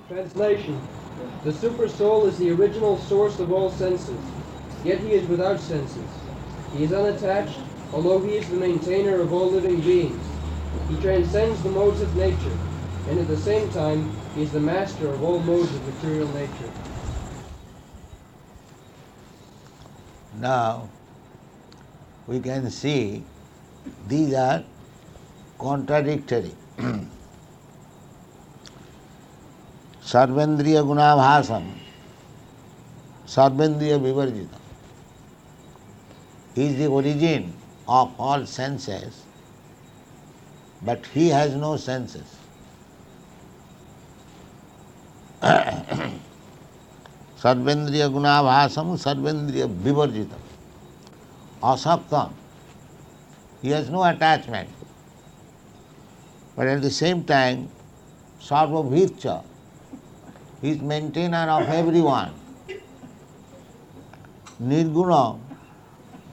Translation. The Supersoul is the original source of all senses, yet he is without senses. He is unattached, although he is the maintainer of all living beings. He transcends the modes of nature, and at the same time, he is the master of all modes of material nature. Now, we can see these are contradictory. Sarvendriya gunabhasam, Sarvendriya vivarjita. He is the origin of all senses, but he has no senses. Sarvendriya gunabhasam, Sarvendriya vivarjitam. Asaktam. He has no attachment. But at the same time, sarvabhitcha. He is maintainer of everyone. Nirguna,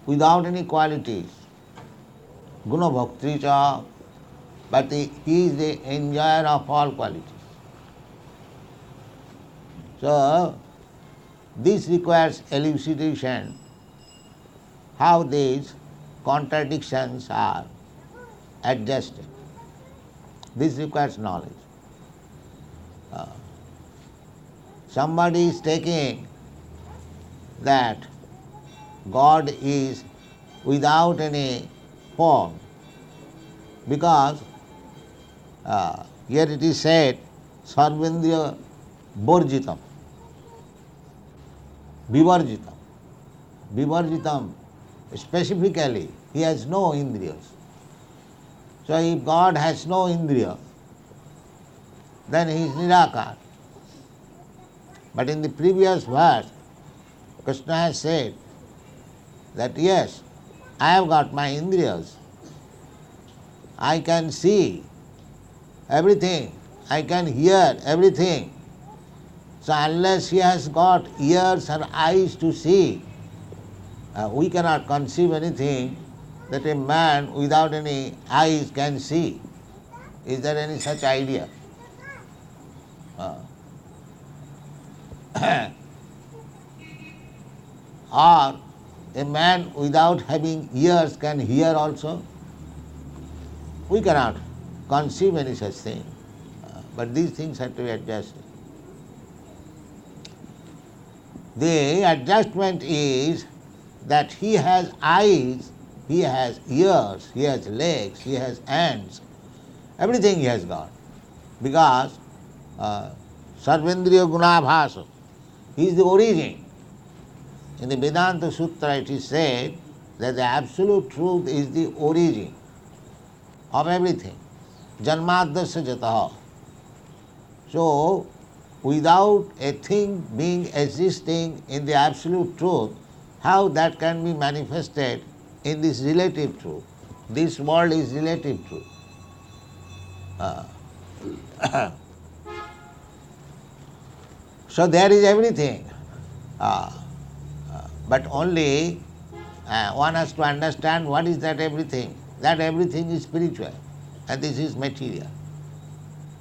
without any qualities. Guna bhakti cha, but he is the enjoyer of all qualities. So, this requires elucidation, how these contradictions are adjusted. This requires knowledge. Somebody is taking that God is without any form, because here it is said, Sarvendriya borjitam, vivarjitam. Vivarjitam, specifically, he has no indriyas. So if God has no indriya, then he is nirakar. But in the previous verse, Krishna has said that yes, I have got my indriyas. I can see everything. I can hear everything. So unless he has got ears and eyes to see, we cannot conceive anything that a man without any eyes can see. Is there any such idea? Or a man without having ears can hear also? We cannot conceive any such thing. But these things have to be adjusted. The adjustment is that he has eyes, he has ears, he has legs, he has hands, everything he has got. Because Sarvendriya gunabhasa, he is the origin. In the Vedanta Sutra it is said that the absolute truth is the origin of everything. Janmadasya jataha. So, without a thing being existing in the absolute truth, how that can be manifested in this relative truth? This world is relative truth. So there is everything. But only one has to understand what is that everything. That everything is spiritual and this is material.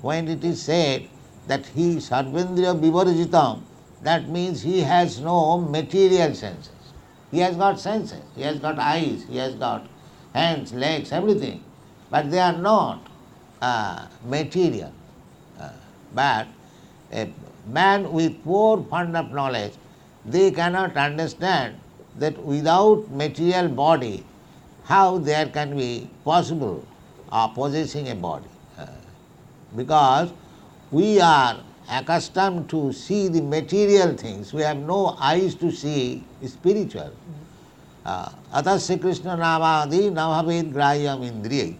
When it is said that he sarvendriya vivarjitam, that means he has no material senses. He has got senses, he has got eyes, he has got hands, legs, everything. But they are not material. But a man with poor fund of knowledge, they cannot understand that without material body, how there can be possible possessing a body. Because we are accustomed to see the material things, we have no eyes to see spiritual. Atasya Krishna namadi navavid grayam indriyai.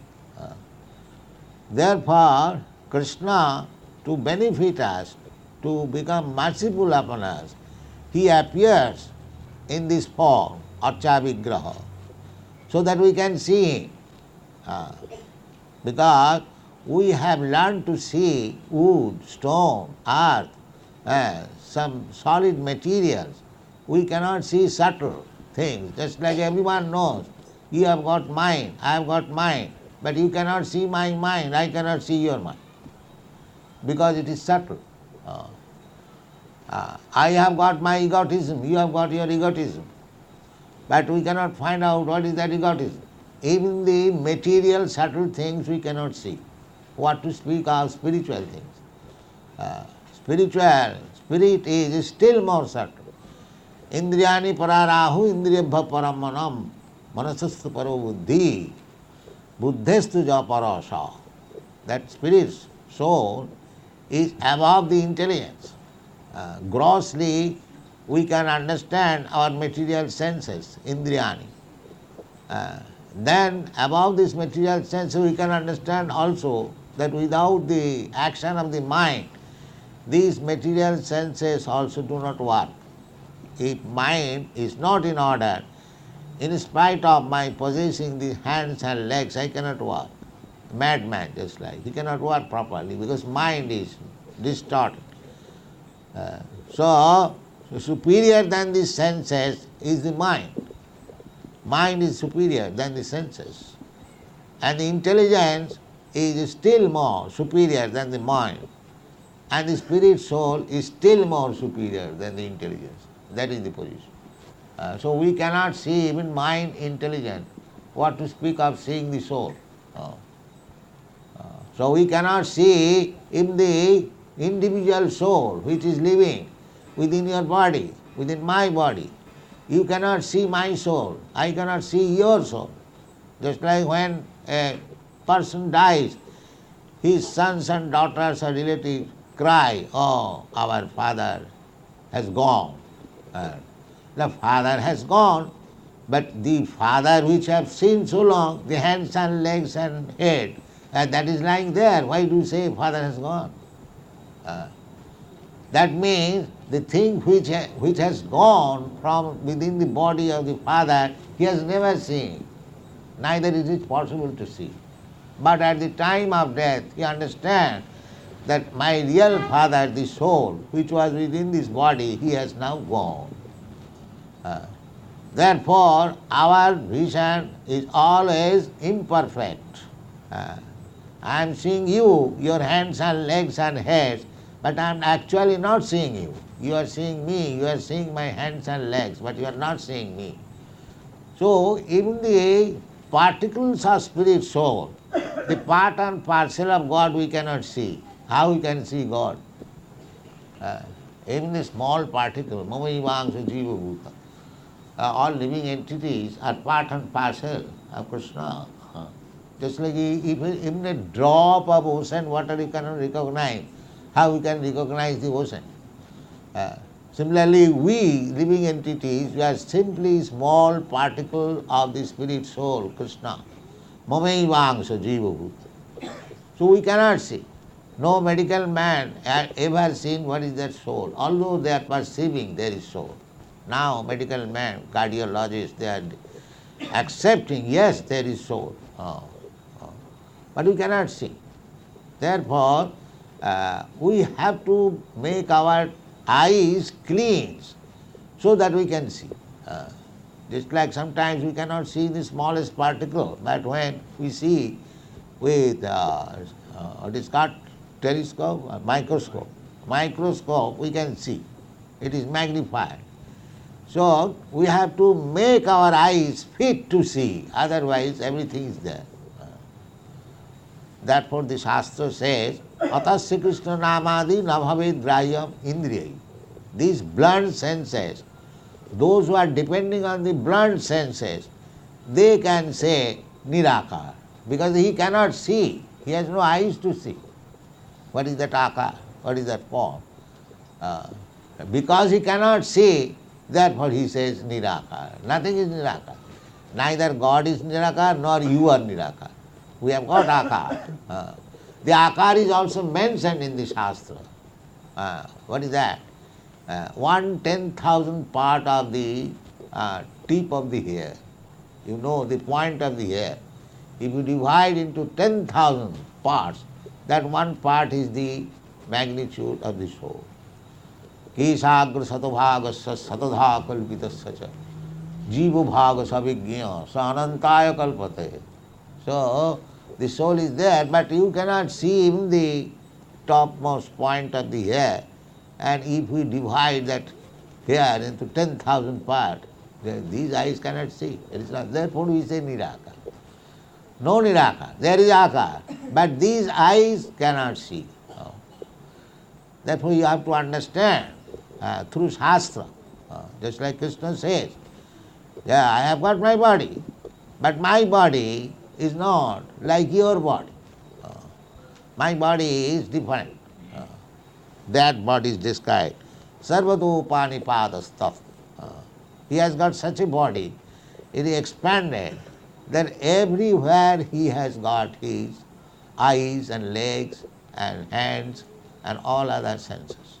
Therefore, Krishna, to benefit us, to become merciful upon us, he appears in this form, Archa Vigraha, so that we can see him. Because we have learned to see wood, stone, earth, some solid materials. We cannot see subtle things, just like everyone knows. You have got mind, I have got mind, but you cannot see my mind, I cannot see your mind, because it is subtle. I have got my egotism, you have got your egotism. But we cannot find out what is that egotism. Even the material subtle things we cannot see. What to speak of spiritual things. Spirit is still more subtle. Indriyani pararahu indriyabha paramanam manasastu paro buddhi buddhestu ja parasa. That spirit's soul is above the intelligence. Grossly we can understand our material senses, indriyani. Then above this material senses we can understand also that without the action of the mind, these material senses also do not work. If mind is not in order, in spite of my possessing the hands and legs, I cannot work. Madman just like, he cannot work properly because mind is distorted. So superior than the senses is the mind. Mind is superior than the senses. And the intelligence is still more superior than the mind. And the spirit soul is still more superior than the intelligence. That is the position. So we cannot see even mind intelligent. What to speak of seeing the soul? So we cannot see in the individual soul which is living within your body, within my body. You cannot see my soul. I cannot see your soul. Just like when a person dies, his sons and daughters or relatives cry, "Oh, our father has gone." The father has gone, but the father which I have seen so long, the hands and legs and head, that is lying there. Why do you say father has gone? That means the thing which has gone from within the body of the father, he has never seen. Neither is it possible to see. But at the time of death, he understands that my real father, the soul, which was within this body, he has now gone. Therefore, our vision is always imperfect. I am seeing you, your hands and legs and heads, but I am actually not seeing you. You are seeing me, you are seeing my hands and legs, but you are not seeing me. So, even the particles of spirit soul, the part and parcel of God we cannot see. How we can see God? Even the small particle, Mamaivangsa Jiva Bhuta, all living entities are part and parcel of Krishna. Just like even a drop of ocean water you cannot recognize, how we can recognize the ocean? Similarly, we living entities, we are simply small particle of the spirit soul, Krishna. Mamaivangsa Jiva Bhuta. So we cannot see. No medical man has ever seen what is that soul, although they are perceiving there is soul. Now medical men, cardiologists, they are accepting, yes, there is soul. But we cannot see. Therefore, we have to make our eyes clean so that we can see. Just like sometimes we cannot see the smallest particle, but when we see with what is called telescope or microscope we can see. It is magnified. So we have to make our eyes fit to see, otherwise everything is there. Therefore the Shastra says, Atasya Krishna Namadi Nabhaved Grahya Indriyai. These blunt senses, those who are depending on the blunt senses, they can say Nirakar, because he cannot see, he has no eyes to see. What is that akar? What is that form? Because he cannot see, therefore he says Nirakar. Nothing is Nirakar. Neither God is Nirakar nor you are Nirakar. We have got akar. The akar is also mentioned in the Shastra. What is that? 1/10,000th part of the tip of the hair. You know the point of the hair. If you divide into 10,000 parts, that one part is the magnitude of the soul. Kesagra satabhagasya satadha kalpitasya cha jiva bhaga savignya sa anantaya kalpate. So the soul is there, but you cannot see even the topmost point of the hair. and if we divide that here into 10,000 parts, these eyes cannot see. It is not. Therefore we say Nirakar. No Nirakar. There is Akar, but these eyes cannot see. Therefore you have to understand through Shastra. Just like Krishna says, yeah, I have got my body, but my body is not like your body. My body is different. That body is described. Sarvadopani padastaf. He has got such a body, it is expanded, that everywhere he has got his eyes and legs and hands and all other senses.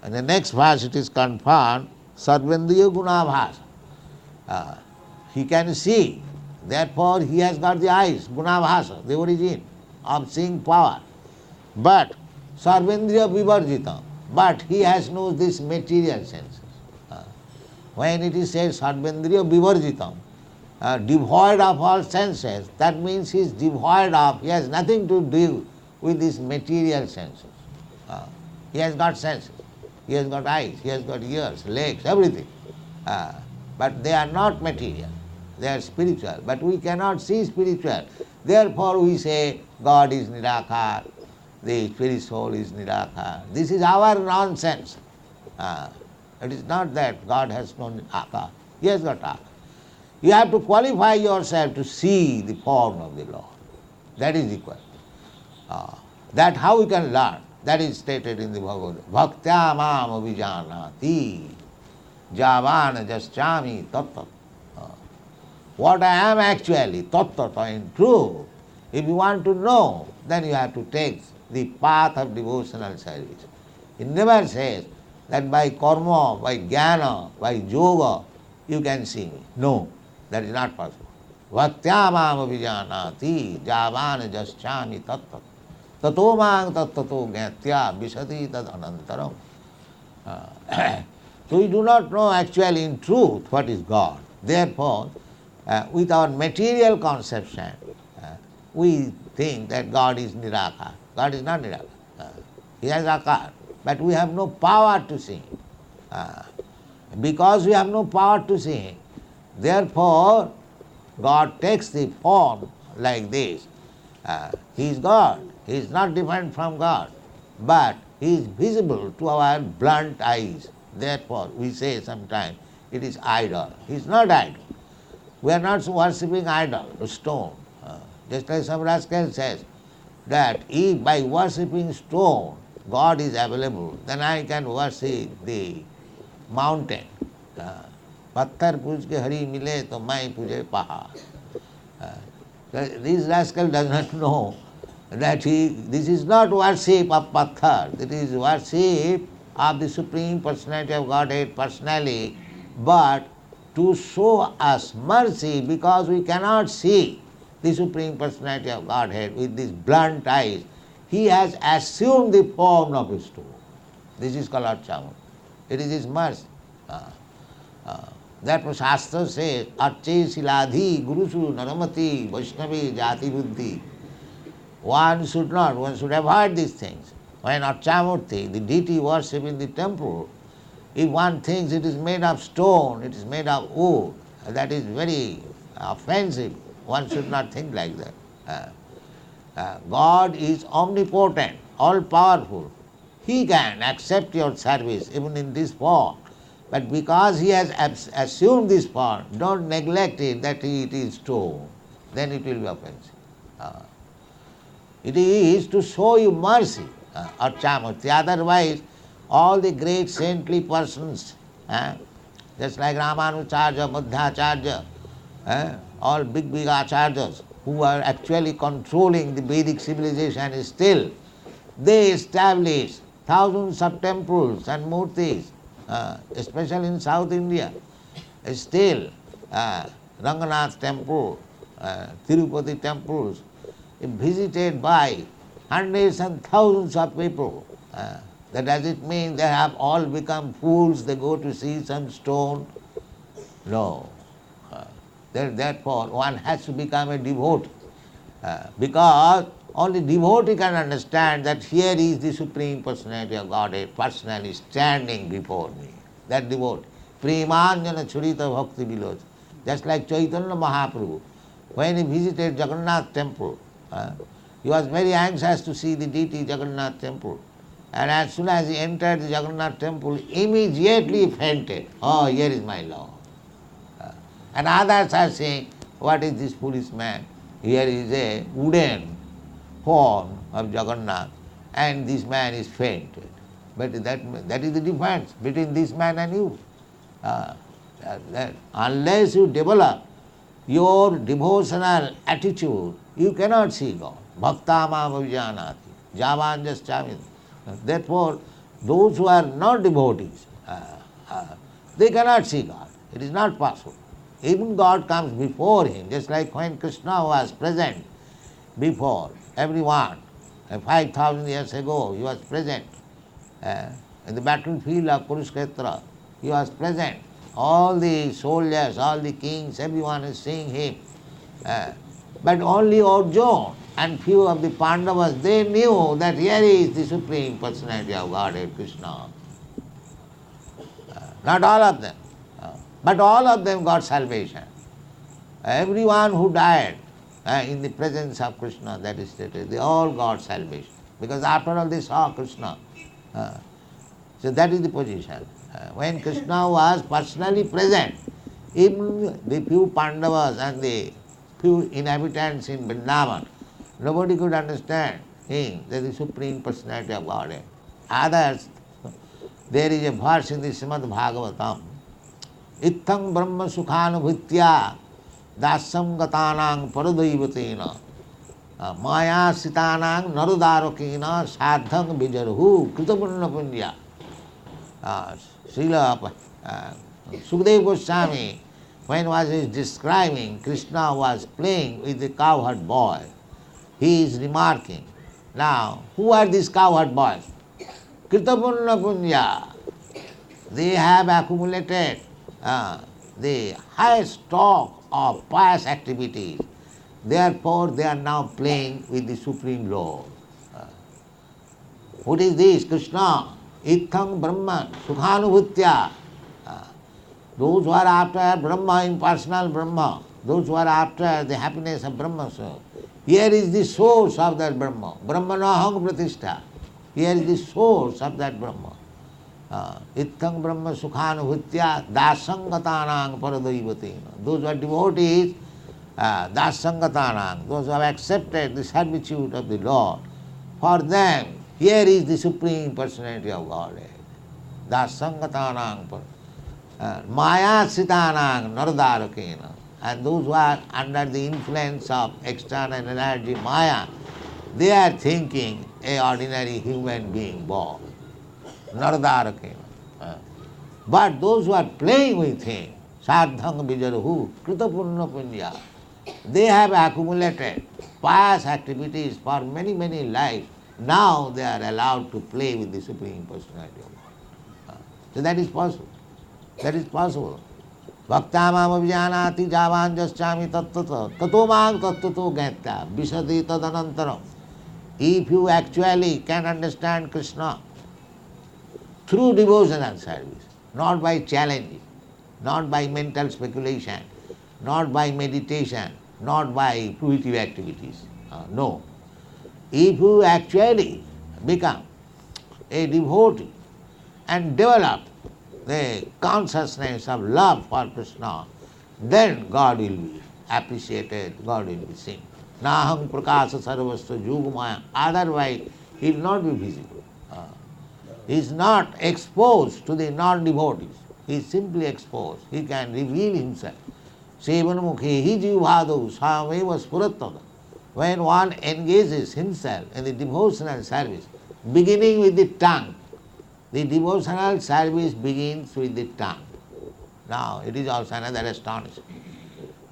And the next verse it is confirmed, Sarvendriya Gunabhasa. He can see, therefore he has got the eyes, Gunabhasa, the origin of seeing power. But Sarvendriya Vivarjita, but he has no this material senses. When it is said Sarvendriya Vivarjitam, devoid of all senses, that means he is devoid of, he has nothing to do with these material senses. He has got senses, he has got eyes, he has got ears, legs, everything. But they are not material, they are spiritual. But we cannot see spiritual. Therefore we say God is Nirakar, the spirit soul is Nirakar. This is our nonsense. It is not that God has no Akar. He has got Akar. You have to qualify yourself to see the form of the Lord. That is the question. That how we can learn. That is stated in the Bhagavad. Bhaktya mam avijanati javana jaschami tattat. What I am actually, tattata, in truth, if you want to know, then you have to take the path of devotional service. It never says that by karma, by jnana, by yoga, you can see me. No, that is not possible. Bhaktya mam avijanati javana jaschami tattat. Tato mang tattato gyatya visati tad anantaram. So we do not know actually in truth what is God. Therefore, with our material conception, we think that God is Nirakar. God is not Nirakar. He has Akar, but we have no power to see Him. Because we have no power to see Him, therefore God takes the form like this. He is God. He is not different from God, but He is visible to our blunt eyes. Therefore we say sometimes it is idol. He is not idol. We are not worshipping idol, a stone. Just like some rascal says that if by worshipping stone God is available, then I can worship the mountain. Patthar puj ke hari mile to mai puje pahad. This rascal does not know that this is not worship of Patthar, it is worship of the Supreme Personality of Godhead personally, but to show us mercy because we cannot see the Supreme Personality of Godhead with these blunt eyes. He has assumed the form of a stone. This is called Archamun. It is His mercy. Therefore Shastra says, Arche Siladhi Gurusu Naramati Vaishnavi Jati Buddhi. One should avoid these things. When Archamurti, the deity worship in the temple, if one thinks it is made of stone, it is made of wood, that is very offensive. One should not think like that. God is omnipotent, all-powerful. He can accept your service even in this form. But because He has assumed this form, don't neglect it that it is stone. Then it will be offensive. It is to show you mercy, Archamurti. Otherwise, all the great saintly persons, just like Ramanujarya, Madhacharya, all big acharyas who are actually controlling the Vedic civilization still, they establish thousands of temples and murtis, especially in South India. Still, Ranganath temple, Tirupati temples, visited by hundreds and thousands of people. That does it mean they have all become fools, they go to see some stone? No. Therefore one has to become a devotee. Because Only devotee can understand that here is the Supreme Personality of Godhead personally standing before me. That devotee. Premanjana Churita Bhakti Viloch. Just like Chaitanya Mahaprabhu, when he visited Jagannath temple, he was very anxious to see the deity Jagannath temple. And as soon as he entered the Jagannath temple, immediately he fainted. Oh, here is my Lord. And others are saying, what is this foolish man? Here is a wooden form of Jagannath, and this man is fainted. But that is the difference between this man and you. Unless you develop your devotional attitude, you cannot see God. Bhaktamam avijanati, javanjaschami. Therefore, those who are not devotees, they cannot see God. It is not possible. Even God comes before him, just like when Krishna was present before everyone. 5,000 years ago, he was present. In the battlefield of Kurukshetra, he was present. All the soldiers, all the kings, everyone is seeing him. But only Arjuna and few of the Pandavas, they knew that here is the Supreme Personality of Godhead, Krishna. Not all of them. But all of them got salvation. Everyone who died in the presence of Krishna, that is stated, they all got salvation. Because after all they saw Krishna. So that is the position. When Krishna was personally present, even the few Pandavas and the few inhabitants in Vrindavan, nobody could understand him, that is the Supreme Personality of Godhead. Others, there is a verse in the Srimad Bhagavatam, Itham Brahma Sukhanubhitya Dasam Gatanang Paradaivatena Maya Sitanang Narudarakena Sadhang Vijarhu Kritapunna Punya. Srila Sukadeva Goswami, when was he describing Krishna was playing with the cowherd boy, he is remarking, now, who are these cowherd boys? Kritapunna Punya. They have accumulated the highest stock of pious activities. Therefore, they are now playing with the Supreme Lord. What is this? Krishna. Itham Brahman, Sukhanubhutya. Those who are after Brahma, impersonal Brahma, those who are after the happiness of Brahma, so here is the source of that Brahma. Brahmanaham Pratishtha. Here is the source of that Brahma. Itham Brahma Sukhanubhutya Dasangatanang Paradaivatena. Those who are devotees, Dasangatanang, those who have accepted the servitude of the Lord, for them, here is the Supreme Personality of Godhead. Dasangatanang Maya Sitanang Naradarakena. And those who are under the influence of external energy, Maya, they are thinking a ordinary human being born. Naradarakena. But those who are playing with him, Sadhang Vijarhu, Kritapunna Punya, they have accumulated pious activities for many, many lives. Now they are allowed to play with the Supreme Personality of God. So that is possible. That is possible. Bhaktamam avijanati javanjaschami tattata tato mang tattato gyatta visadi tadanantaram. If you actually can understand Krishna through devotional service, not by challenging, not by mental speculation, not by meditation, not by fruitive activities. No. If you actually become a devotee and develop the consciousness of love for Krishna, then God will be appreciated, God will be seen. Naham prakasa sarvasya yugmaya. Otherwise, he will not be visible. He is not exposed to the non-devotees. He is simply exposed. He can reveal himself. Sevanmukhe hi jivhadu sameva spuratada. When one engages himself in the devotional service, beginning with the tongue, the devotional service begins with the tongue. Now, it is also another astonishing.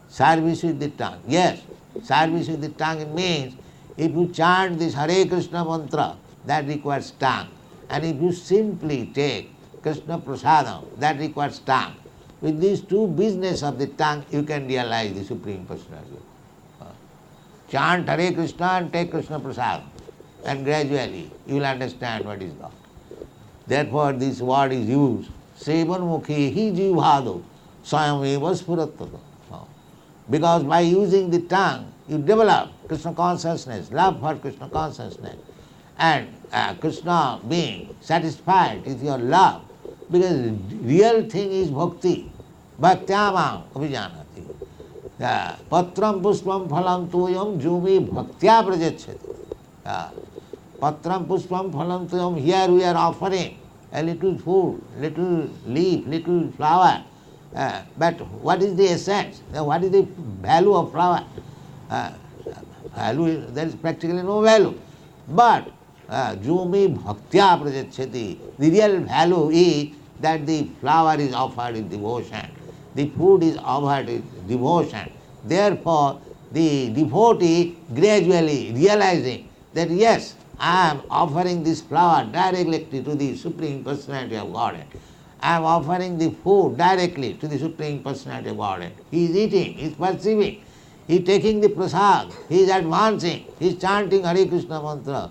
Service with the tongue. Yes, service with the tongue means if you chant this Hare Krishna mantra, that requires tongue. And if you simply take Krishna prasadam, that requires tongue. With these two business of the tongue, you can realize the Supreme Personality. Chant Hare Krishna and take Krishna Prasad, and gradually you will understand what is God. Therefore this word is used, Sevan Mukhi hi jivhado swayam eva spurattata. Because by using the tongue, you develop Krishna consciousness, love for Krishna consciousness, and Krishna being satisfied with your love. Because the real thing is bhakti. Bhaktyamam abhijanati. Patram puspam phalam tuyam jumi bhaktya prajachyati. Patram puspam phalam tuyam. Here we are offering a little food, little leaf, little flower. But what is the essence? What is the value of flower? Value, there is practically no value. But jumi bhaktya prajachyati. The real value is that the flower is offered in devotion, the food is offered in devotion. Therefore, the devotee gradually realizing that yes, I am offering this flower directly to the Supreme Personality of Godhead. I am offering the food directly to the Supreme Personality of Godhead. He is eating, he is perceiving, he is taking the prasad, he is advancing, he is chanting Hare Krishna mantra.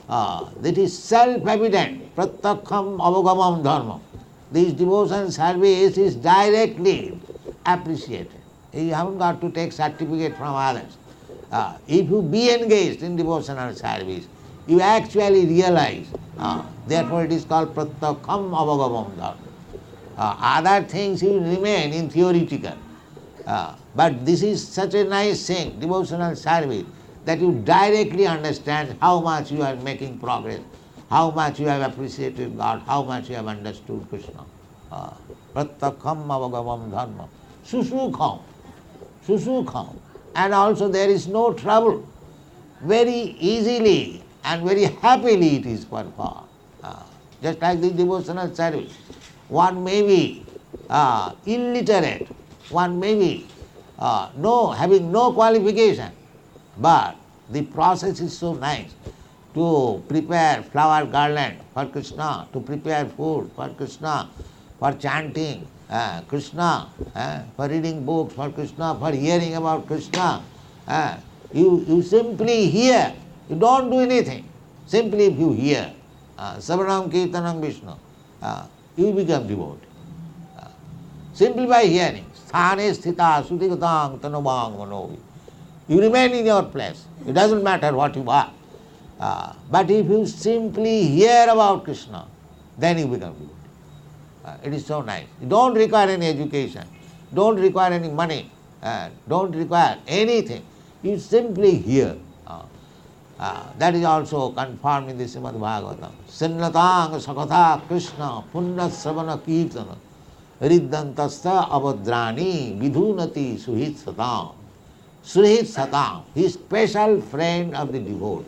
That is self-evident, pratyakham avagamam dharma. This devotion service is directly appreciated. You haven't got to take certificate from others. If you be engaged in devotional service, you actually realize. Therefore it is called pratyakham avagamam dharma. Other things will remain in theoretical. But this is such a nice thing, devotional service, that you directly understand how much you are making progress, how much you have appreciated God, how much you have understood Krishna. Pratyakham avagamam dharma. Susukham. Susukham. And also there is no trouble. Very easily and very happily it is performed. Just like the devotional service. One may be illiterate, one may be having no qualification, but the process is so nice. To prepare flower garland for Krishna, to prepare food for Krishna, for chanting Krishna, for reading books for Krishna, for hearing about Krishna. You simply hear, you don't do anything. Simply if you hear, Savanam Kirtanam Vishnu, you become devotee. Simply by hearing, Sthane Sthita Sutigatang Tanubang Manovi. You remain in your place. It doesn't matter what you are. But if you simply hear about Krishna, then you become devotee. It is so nice. You don't require any education, don't require any money, don't require anything. You simply hear. That is also confirmed in the Srimad Bhagavatam. Sinnatang sakatha Krishna punna savana kirtana riddantasta avadrani vidhunati suhit satam. Suhit satam, he is special friend of the devotees.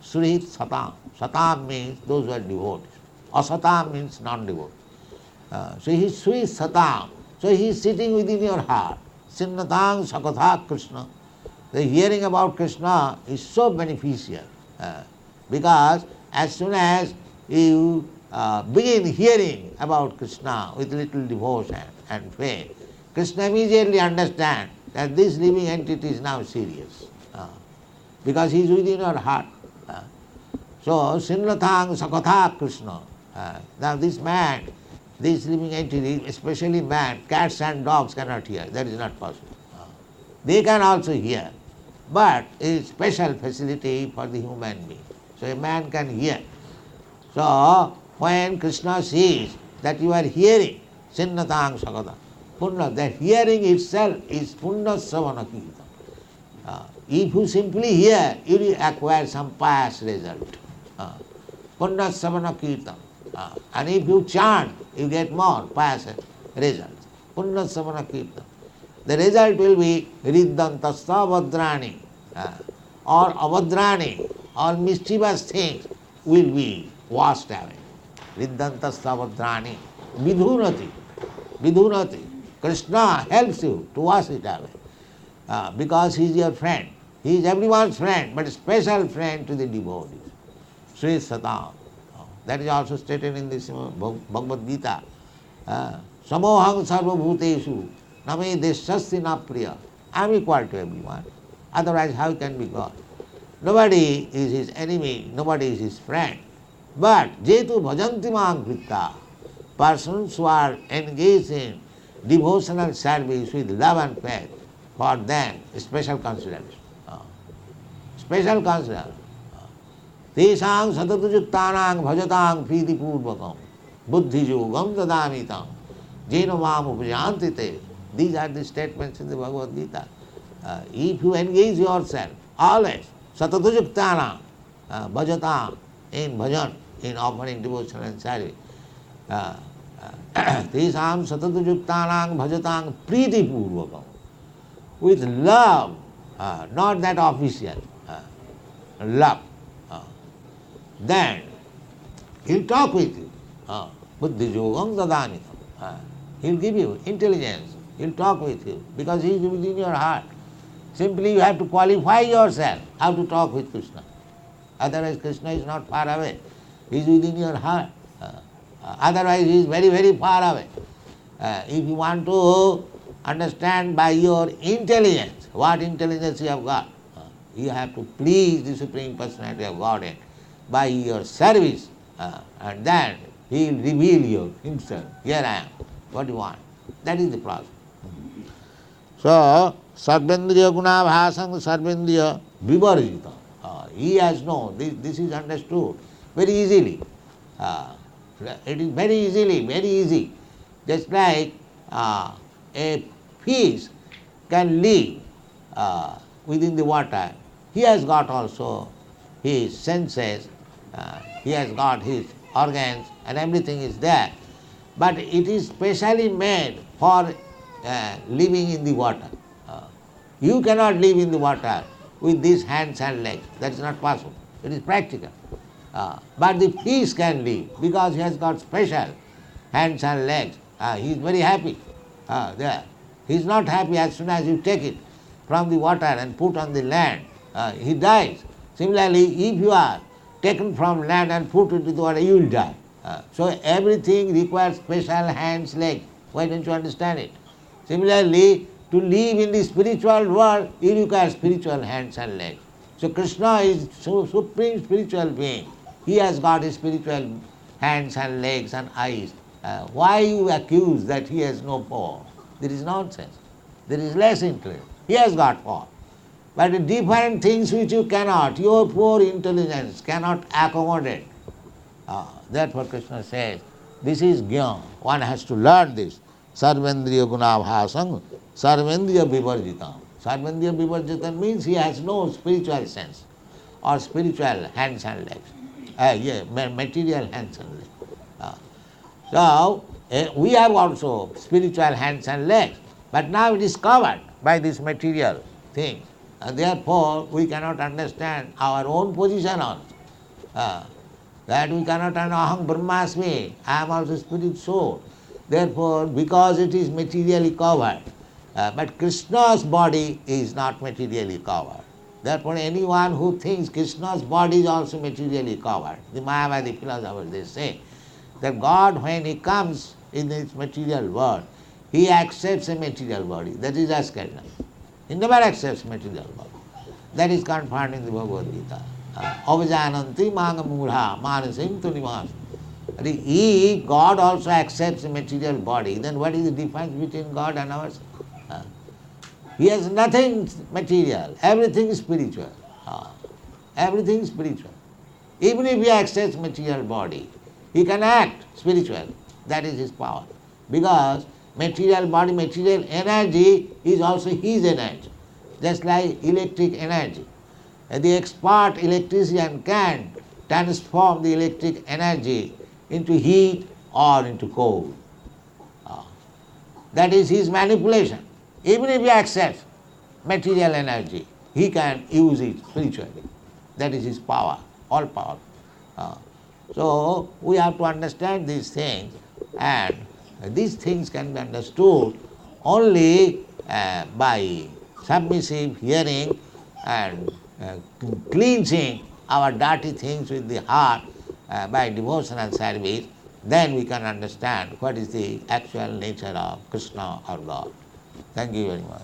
Suhit satam. Satam means those who are devotees. Asatam means non-devotees. So he is Suhit satam. So he is sitting within your heart. Sinnatang sakatha Krishna. The hearing about Krishna is so beneficial because as soon as you begin hearing about Krishna with little devotion and faith, Krishna immediately understands that this living entity is now serious because he is within your heart. So, Sinnathang Sakatha Krishna. Now this man, this living entity, especially man, cats and dogs cannot hear. That is not possible. They can also hear. But it is special facility for the human being. So a man can hear. So when Krishna sees that you are hearing, Sinnatang Sakata, Punna, that hearing itself is Punna Savana Kirtan. If you simply hear, you will acquire some pious result. Punna Savana Kirtan. And if you chant, you get more pious results. Punna Savana Kirtan. The result will be Riddantasta Avadrani, or Avadrani, all mischievous things will be washed away. Riddantasta Avadrani, Vidhunati, Vidhunati. Krishna helps you to wash it away because he is your friend. He is everyone's friend, but a special friend to the devotees. Sri Satam. That is also stated in this Bhagavad Gita. Samohang sarva bhuteshu. Name deshasti na priya. I am equal to everyone. Otherwise, how can be God? Nobody is his enemy, nobody is his friend. But jetu bhajanti mang kritta, persons who are engaged in devotional service with love and faith, for them special consideration. Special consideration. Tesang satatujuktanang bhajatang priti purvakam buddhijogam dadamitam jena mam upajanti te. These are the statements in the Bhagavad Gita. If you engage yourself always satatujuktanang bhajatam in bhajan, in offering devotion and service, tesam satatujuktanang bhajatang priti purvakam, with love, not that official, love. Then he'll talk with you. Buddhi yogam dadamitam. He'll give you intelligence. He'll talk with you because he is within your heart. Simply you have to qualify yourself how to talk with Krishna. Otherwise Krishna is not far away. He is within your heart. Otherwise he is very, very far away. If you want to understand by your intelligence, what intelligence you have got, you have to please the Supreme Personality of Godhead by your service, and then he will reveal you himself. Here I am. What do you want? That is the process. So, sarvendriya gunabhasam sarvendriya vivarjita. He has known, this is understood very easily. It is very easy. Just like a fish can live within the water. He has got also his senses, he has got his organs, and everything is there. But it is specially made for living in the water. You cannot live in the water with these hands and legs. That is not possible. It is practical. But the fish can live because he has got special hands and legs. He is very happy there. He is not happy as soon as you take it from the water and put on the land. He dies. Similarly, if you are taken from land and put into the water, you will die. So everything requires special hands, legs. Why don't you understand it? Similarly, to live in the spiritual world, you require spiritual hands and legs. So Krishna is supreme spiritual being. He has got his spiritual hands and legs and eyes. Why you accuse that he has no power? There is nonsense. There is less interest. He has got power. But the different things which you cannot, your poor intelligence cannot accommodate. Therefore Krishna says, this is jnana. One has to learn this. Sarvendriya gunabhasam, sarvendriya vivarjitam. Sarvendriya vivarjitam means he has no spiritual sense or spiritual hands and legs. Material hands and legs. So, we have also spiritual hands and legs, but now it is covered by this material thing. And therefore, we cannot understand our own position also. That we cannot understand, aham brahmasmi, I am also spirit soul. Therefore, because it is materially covered, but Krishna's body is not materially covered. Therefore, anyone who thinks Krishna's body is also materially covered, the Mayavadi philosophers, they say that God, when He comes in this material world, He accepts a material body. That is Askarna. He never accepts material body. That is confirmed in the Bhagavad Gita. Avajananti manga mudha manasim tunimas. If God also accepts a material body, then what is the difference between God and ourselves? He has nothing material, everything is spiritual. Everything is spiritual. Even if he accepts material body, he can act spiritual. That is his power. Because material body, material energy is also his energy. Just like electric energy. The expert electrician can transform the electric energy into heat or into cold. That is his manipulation. Even if he accepts material energy, he can use it spiritually. That is his power, all power. So we have to understand these things, and these things can be understood only by submissive hearing and cleansing our dirty things with the heart by devotional service. Then we can understand what is the actual nature of Krishna or God. Thank you very much.